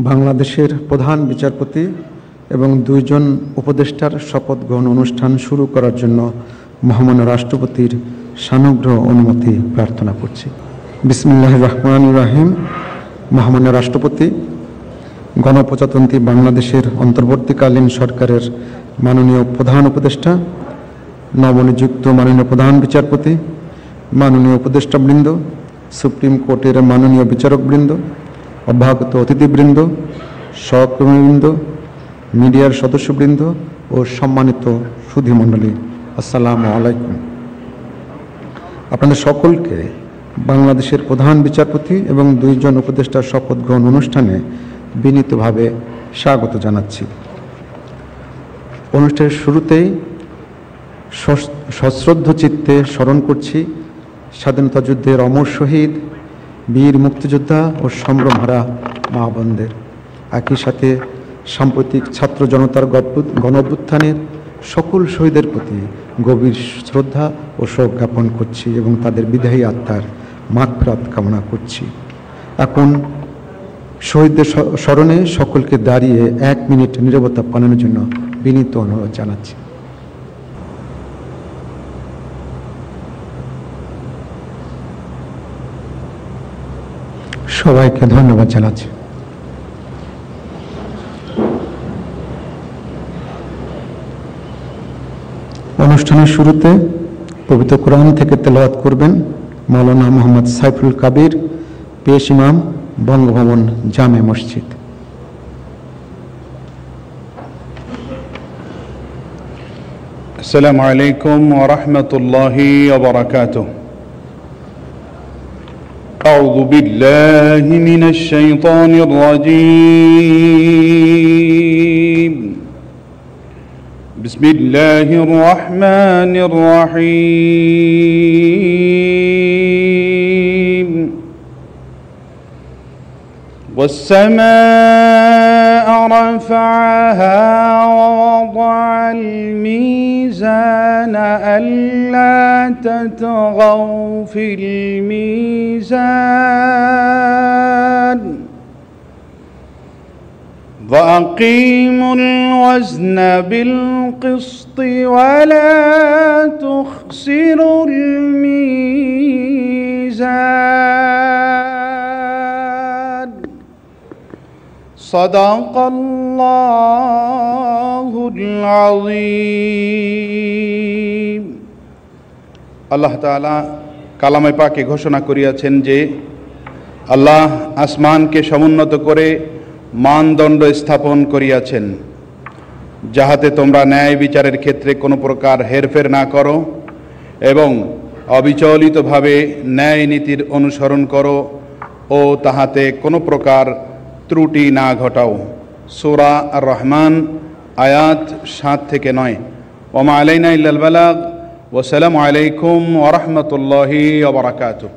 বাংলাদেশের প্রধান বিচারপতি এবং দুইজন উপদেষ্টার শপথ গ্রহণ অনুষ্ঠান শুরু করার জন্য মহামান্য রাষ্ট্রপতির সানুগ্রহ অনুমতি প্রার্থনা করছি। বিসমিল্লাহির রহমানির রহিম। মহামান্য রাষ্ট্রপতি, গণপ্রজাতন্ত্রী বাংলাদেশের অন্তর্বর্তীকালীন সরকারের মাননীয় প্রধান উপদেষ্টা, নবনিযুক্ত মাননীয় প্রধান বিচারপতি, মাননীয় উপদেষ্টাবৃন্দ, সুপ্রিম কোর্টের মাননীয় বিচারকবৃন্দ, অভ্যাগত অতিথিবৃন্দ, সহকর্মীবৃন্দ, মিডিয়ার সদস্যবৃন্দ ও সম্মানিত সুধীমণ্ডলী, আসসালামু আলাইকুম। আপনাদের সকলকে বাংলাদেশের প্রধান বিচারপতি এবং দুইজন উপদেষ্টার শপথ গ্রহণ অনুষ্ঠানে বিনীতভাবে স্বাগত জানাচ্ছি। অনুষ্ঠানের শুরুতেই সশ্রদ্ধ চিত্তে স্মরণ করছি স্বাধীনতা যুদ্ধের অমর শহীদ, বীর মুক্তিযোদ্ধা ও সম্ভ্রমহারা মা বোনদের। একই সাথে সাম্প্রতিক ছাত্র জনতার গণঅভ্যুত্থানের সকল শহীদের প্রতি গভীর শ্রদ্ধা ও শোক জ্ঞাপন করছি এবং তাদের বিদায়ী আত্মার মাগফিরাত কামনা করছি। এখন শহীদদের স্মরণে সকলকে দাঁড়িয়ে 1 মিনিট নীরবতা পালনের জন্য বিনীত অনুরোধ জানাচ্ছি। সবাইকে ধন্যবাদ জানাচ্ছি। অনুষ্ঠানের শুরুতে পবিত্র কোরআন থেকে তেলাওয়াত করবেন মাওলানা মোহাম্মদ সাইফুল কাবির, পেশ ইমাম, বঙ্গভবন জামে মসজিদ। আসসালামু আলাইকুম ওয়া রাহমাতুল্লাহি ওয়া বারাকাতুহু। أعوذ بالله من الشيطان الرجيم. بسم الله الرحمن الرحيم. والسماء رفعها ووضع الميزان ألا تطغوا في الميزان وأقيموا الوزن بالقسط ولا تخسروا الميزان. صدق الله العظيم. আল্লাহ তাআলা কালামে পাকে ঘোষণা করিয়াছেন যে আল্লাহ আসমানকে সমুন্নত করে মানদণ্ড স্থাপন করিয়াছেন, যাহাতে তোমরা ন্যায় বিচারের ক্ষেত্রে কোনো প্রকার হেরফের না করো এবং অবিচলিতভাবে ন্যায় নীতির অনুসরণ করো ও তাহাতে কোনো প্রকার ত্রুটি না ঘটাও। সূরা আর রহমান আয়াত 7 থেকে 9। ওমা আলাইনা ইল্লাল বালাগ। ওয়াসসালামু আলাইকুম ওয়া রাহমাতুল্লাহি ওয়া বারাকাতুহু।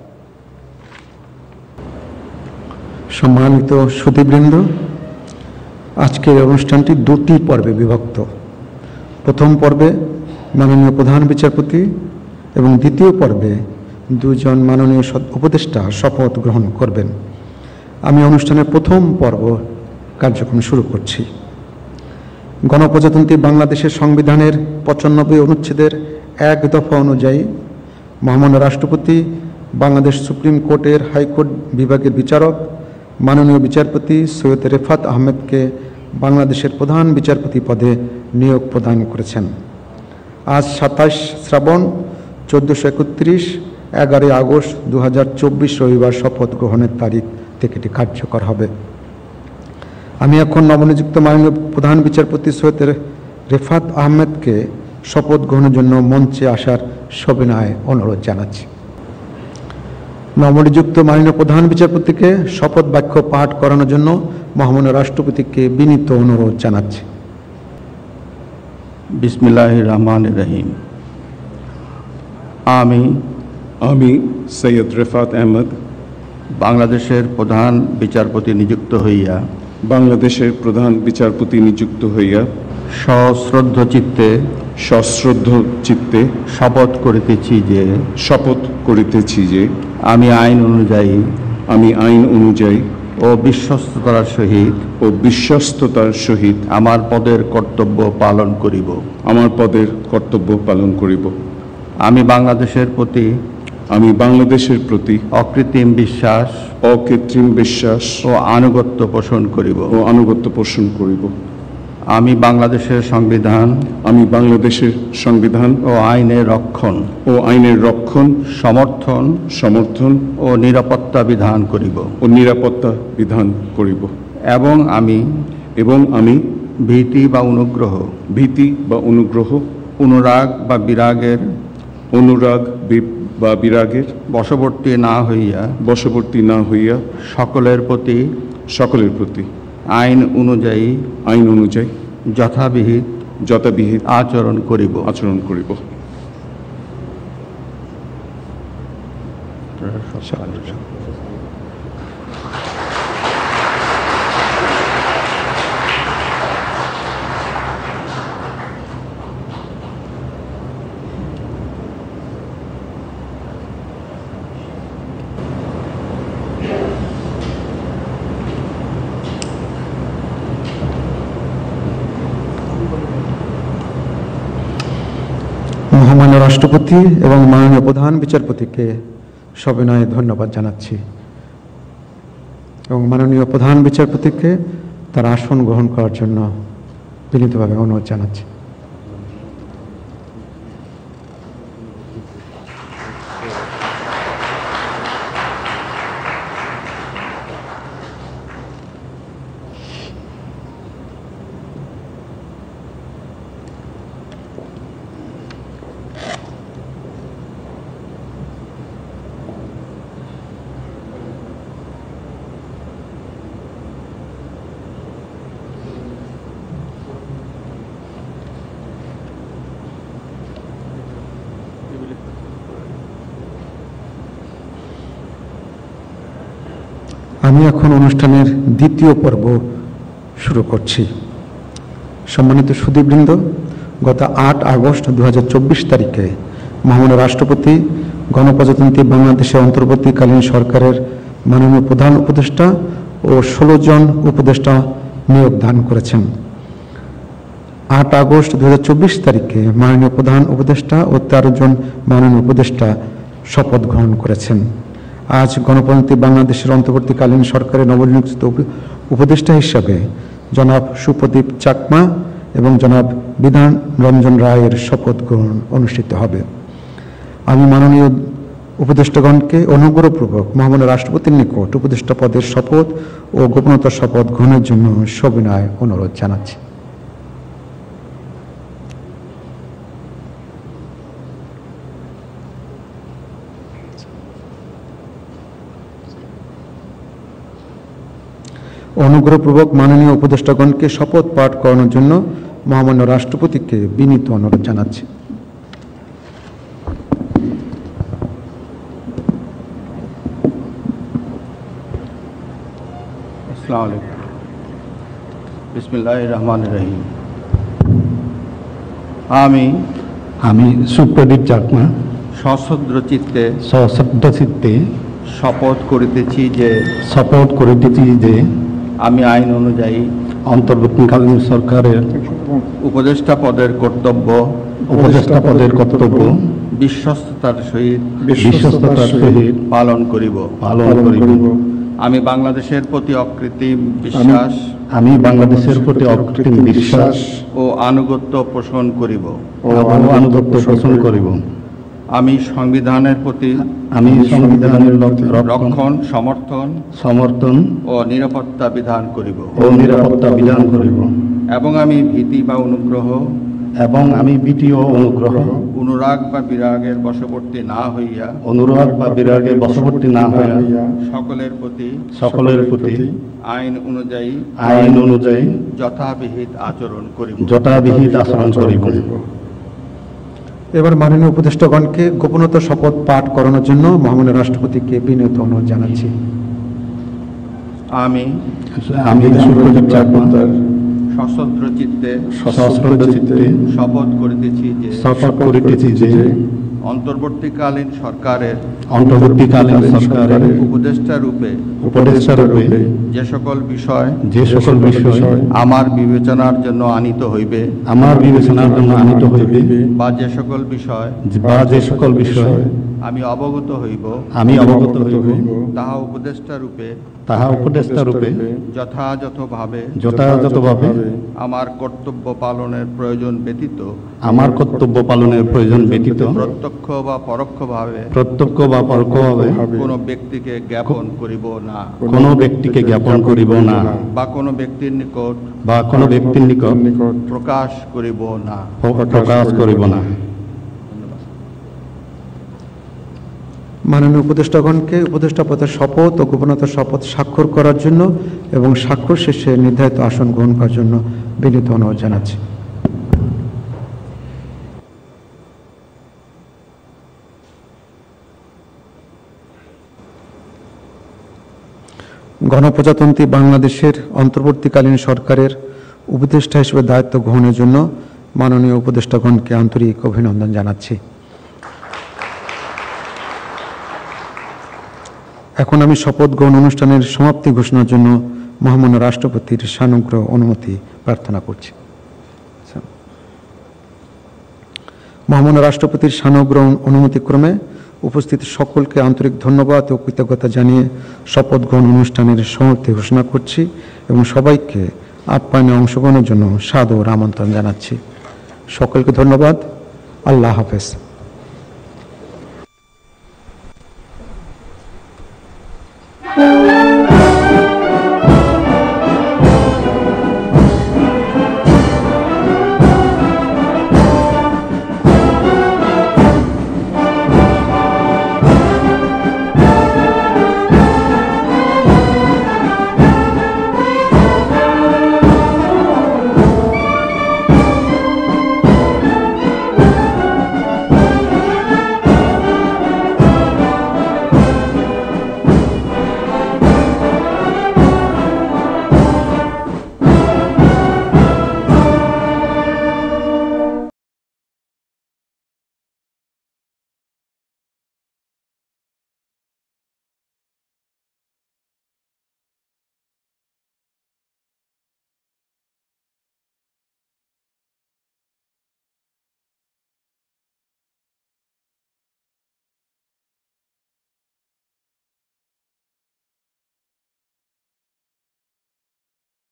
সম্মানিত সুধীবৃন্দ, আজকের অনুষ্ঠানটি 2টি পর্বে বিভক্ত। প্রথম পর্বে মাননীয় প্রধান বিচারপতি এবং দ্বিতীয় পর্বে দুজন মাননীয় উপদেষ্টা শপথ গ্রহণ করবেন। আমি অনুষ্ঠানের প্রথম পর্ব কার্যক্রম শুরু করছি। গণপ্রজাতন্ত্রী বাংলাদেশের সংবিধানের 95 অনুচ্ছেদের 1 দফা অনুযায়ী মহামান্য রাষ্ট্রপতি বাংলাদেশ সুপ্রিম কোর্টের হাইকোর্ট বিভাগের বিচারক মাননীয় বিচারপতি সৈয়দ রেফাত আহমেদকে বাংলাদেশের প্রধান বিচারপতি পদে নিয়োগ প্রদান করেছেন। আজ 27 শ্রাবণ 1431 11 আগস্ট 2024 রবিবার শপথ গ্রহণের তারিখ থেকে এটি কার্যকর হবে। আমি এখন নবনিযুক্ত মাননীয় প্রধান বিচারপতি সৈয়দ রেফাত আহমেদকে শপথ গ্রহণের জন্য মঞ্চে আসার সবিনয় অনুরোধ জানাচ্ছি। নবনিযুক্ত মাননীয় প্রধান বিচারপতিকে শপথ বাক্য পাঠ করানোর জন্য মহামান্য রাষ্ট্রপতিকে বিনীত অনুরোধ জানাচ্ছি। বিসমিল্লাহির রহমানির রহিম। আমি সৈয়দ রেফাত আহমেদ বাংলাদেশের প্রধান বিচারপতি নিযুক্ত হইয়া সশ্রদ্ধ চিত্তে শপথ করিতেছি যে আমি আইন অনুযায়ী ও বিশ্বস্ততার সহিত আমার পদের কর্তব্য পালন করিব। আমি বাংলাদেশের প্রতি অকৃত্রিম বিশ্বাস ও আনুগত্য পোষণ করিব। আমি বাংলাদেশের সংবিধান ও আইনের রক্ষণ সমর্থন ও নিরাপত্তা বিধান করিব। এবং আমি ভীতি বা অনুগ্রহ অনুরাগ বা বিরাগের বশবর্তী না হইয়া সকলের প্রতি আইন অনুযায়ী যথাবিহিত আচরণ করিব। মহামান্য রাষ্ট্রপতি এবং মাননীয় প্রধান বিচারপতিকে সবিনয়ে ধন্যবাদ জানাচ্ছি এবং মাননীয় প্রধান বিচারপতিকে তার আসন গ্রহণ করার জন্য বিনীতভাবে অনুরোধ জানাচ্ছি। আমি এখন অনুষ্ঠানের দ্বিতীয় পর্ব শুরু করছি। সম্মানিত সুধীবৃন্দ, গত 8 আগস্ট 2024 তারিখে মহামান্য রাষ্ট্রপতি গণপ্রজাতন্ত্রী বাংলাদেশের অন্তর্বর্তীকালীন সরকারের মাননীয় প্রধান উপদেষ্টা ও 16 জন উপদেষ্টা নিয়োগ দান করেছেন। 8 আগস্ট 2024 তারিখে মাননীয় প্রধান উপদেষ্টা ও 13 জন মাননীয় উপদেষ্টা শপথ গ্রহণ করেছেন। আজ গণপ্রজাতন্ত্রী বাংলাদেশের অন্তর্বর্তীকালীন সরকারের নবনিযুক্ত উপদেষ্টা হিসাবে জনাব সুপ্রদীপ চাকমা এবং জনাব বিধান রঞ্জন রায়ের শপথ গ্রহণ অনুষ্ঠিত হবে। আমি মাননীয় উপদেষ্টাগণকে অনুগ্রহপূর্বক মহামান্য রাষ্ট্রপতির নিকট উপদেষ্টা পদের শপথ ও গোপনতার শপথ গ্রহণের জন্য সবিনয় অনুরোধ জানাচ্ছি। অনুগ্রহপূর্বক মাননীয় উপদেষ্টাগণকে শপথ পাঠ করানোর জন্য মহামান্য রাষ্ট্রপতিকে বিনীত অনুরোধ জানাচ্ছি। আসসালামু আলাইকুম। বিসমিল্লাহির রহমানির রহিম। আমি সুপ্রদীপ চাকমা সশ্রদ্ধ চিত্তে শপথ করিতেছি যে আমি আইন অনুযায়ী অন্তর্বর্তীকালীন সরকারের উপদেষ্টা পদের কর্তব্য বিশ্বস্ততার সহিত পালন করিব। আমি বাংলাদেশের প্রতি অকৃত্রিম বিশ্বাস ও আনুগত্য পোষণ করিব। আমি সংবিধানের প্রতি রক্ষণ সমর্থন ও নিরাপত্তা বিধান করিব। এবং আমি ভীতি বা অনুগ্রহ অনুরাগ বা বিরাগের বশবর্তী না হইয়া সকলের প্রতি আইন অনুযায়ী যথাবিহিত আচরণ করিব। এবার মাননীয় উপদেষ্টাগণকে গোপনতা শপথ পাঠ করানোর জন্য মহামান্য রাষ্ট্রপতিকে বিনীত অনুরোধ জানাচ্ছি। আমি সুপ্রদীপ চাকমা সশ্রদ্ধ চিত্তে শপথ করিতেছি যে অন্তর্বর্তীকালীন সরকারের উপদেষ্টা রূপে যে সকল বিষয় আমার বিবেচনার জন্য আনিত হইবে বা যে সকল বিষয় আমি অবগত হইব তাহা উপদেষ্টা রূপে যথাযথভাবে আমার কর্তব্য পালনের প্রয়োজন ব্যতীত প্রত্যক্ষ বা পরোক্ষভাবে কোনো ব্যক্তিকে জ্ঞাপন করিব না বা কোনো ব্যক্তির নিকট প্রকাশ করিব না। মাননীয় উপদেষ্টাগণকে উপদেষ্টা পদের শপথ ও গোপনীয়তার শপথ স্বাক্ষর করার জন্য এবং স্বাক্ষর শেষে নির্ধারিত আসন গ্রহণ করার জন্য বিনীত অনুরোধ জানাচ্ছি। গণপ্রজাতন্ত্রী বাংলাদেশের অন্তর্বর্তীকালীন সরকারের উপদেষ্টা হিসেবে দায়িত্ব গ্রহণের জন্য মাননীয় উপদেষ্টাগণকে আন্তরিক অভিনন্দন জানাচ্ছি। এখন আমি শপথ গ্রহণ অনুষ্ঠানের সমাপ্তি ঘোষণার জন্য মহামান্য রাষ্ট্রপতির সানুগ্রহ অনুমতি প্রার্থনা করছি। মহামান্য রাষ্ট্রপতির সানুগ্রহ অনুমতিক্রমে উপস্থিত সকলকে আন্তরিক ধন্যবাদ ও কৃতজ্ঞতা জানিয়ে শপথ গ্রহণ অনুষ্ঠানের সমাপ্তি ঘোষণা করছি এবং সবাইকে আপ্যায়নে অংশগ্রহণের জন্য সাদর আমন্ত্রণ জানাচ্ছি। সকলকে ধন্যবাদ। আল্লাহ হাফেজ।